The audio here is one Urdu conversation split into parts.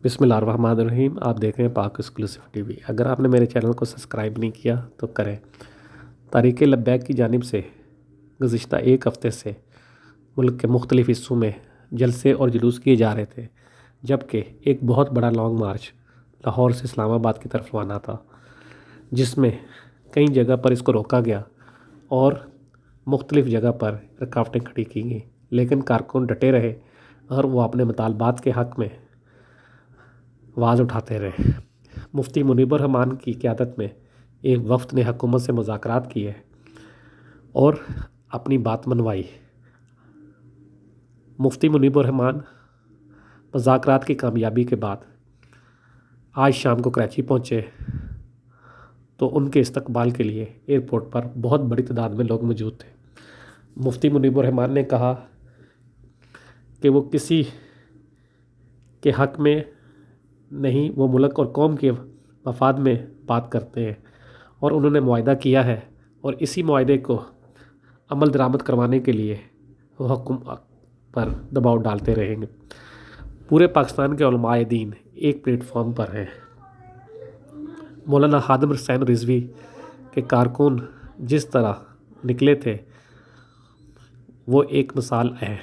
بسم اللہ الرحمن الرحیم۔ آپ دیکھ رہے ہیں پاک ایکسکلوسیو ٹی وی۔ اگر آپ نے میرے چینل کو سبسکرائب نہیں کیا تو کریں۔ تحریک لبیک کی جانب سے گزشتہ ایک ہفتے سے ملک کے مختلف حصوں میں جلسے اور جلوس کیے جا رہے تھے، جبکہ ایک بہت بڑا لانگ مارچ لاہور سے اسلام آباد کی طرف روانہ تھا، جس میں کئی جگہ پر اس کو روکا گیا اور مختلف جگہ پر رکاوٹیں کھڑی کی گئیں، لیکن کارکن ڈٹے رہے اور وہ اپنے مطالبات کے حق میں آواز اٹھاتے رہے۔ مفتی منیب الرحمان کی قیادت میں ایک وفد نے حکومت سے مذاکرات کیے اور اپنی بات منوائی۔ مفتی منیب الرحمان مذاکرات کی کامیابی کے بعد آج شام کو کراچی پہنچے تو ان کے استقبال کے لیے ایئرپورٹ پر بہت بڑی تعداد میں لوگ موجود تھے۔ مفتی منیب الرحمان نے کہا کہ وہ کسی کے حق میں نہیں، وہ ملک اور قوم کے مفاد میں بات کرتے ہیں، اور انہوں نے معاہدہ کیا ہے اور اسی معاہدے کو عمل درآمد کروانے کے لیے وہ حکومت پر دباؤ ڈالتے رہیں گے۔ پورے پاکستان کے علماء دین ایک پلیٹ فارم پر ہیں۔ مولانا خادم حسین رضوی کے کارکن جس طرح نکلے تھے وہ ایک مثال ہے۔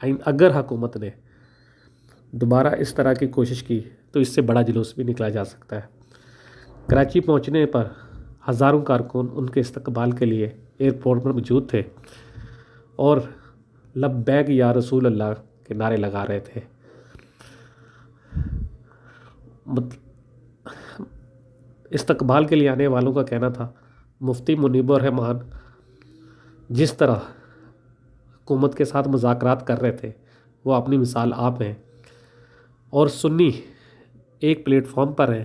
اگر حکومت نے دوبارہ اس طرح کی کوشش کی تو اس سے بڑا جلوس بھی نکلا جا سکتا ہے۔ کراچی پہنچنے پر ہزاروں کارکن ان کے استقبال کے لیے ایئرپورٹ پر موجود تھے اور لبیک یا رسول اللہ کے نعرے لگا رہے تھے۔ استقبال کے لیے آنے والوں کا کہنا تھا مفتی منیب الرحمان جس طرح حکومت کے ساتھ مذاکرات کر رہے تھے وہ اپنی مثال آپ ہیں، اور سنی ایک پلیٹ فارم پر ہیں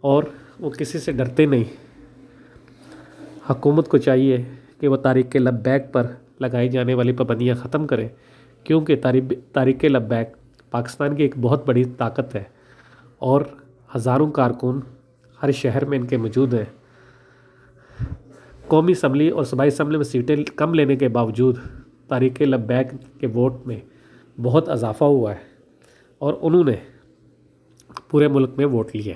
اور وہ کسی سے ڈرتے نہیں۔ حکومت کو چاہیے کہ وہ تحریک لبیک پر لگائی جانے والی پابندیاں ختم کرے، کیونکہ تحریک لبیک پاکستان کی ایک بہت بڑی طاقت ہے اور ہزاروں کارکن ہر شہر میں ان کے موجود ہیں۔ قومی اسمبلی اور صوبائی اسمبلی میں سیٹیں کم لینے کے باوجود تحریک لبیک کے ووٹ میں بہت اضافہ ہوا ہے اور انہوں نے پورے ملک میں ووٹ لیے۔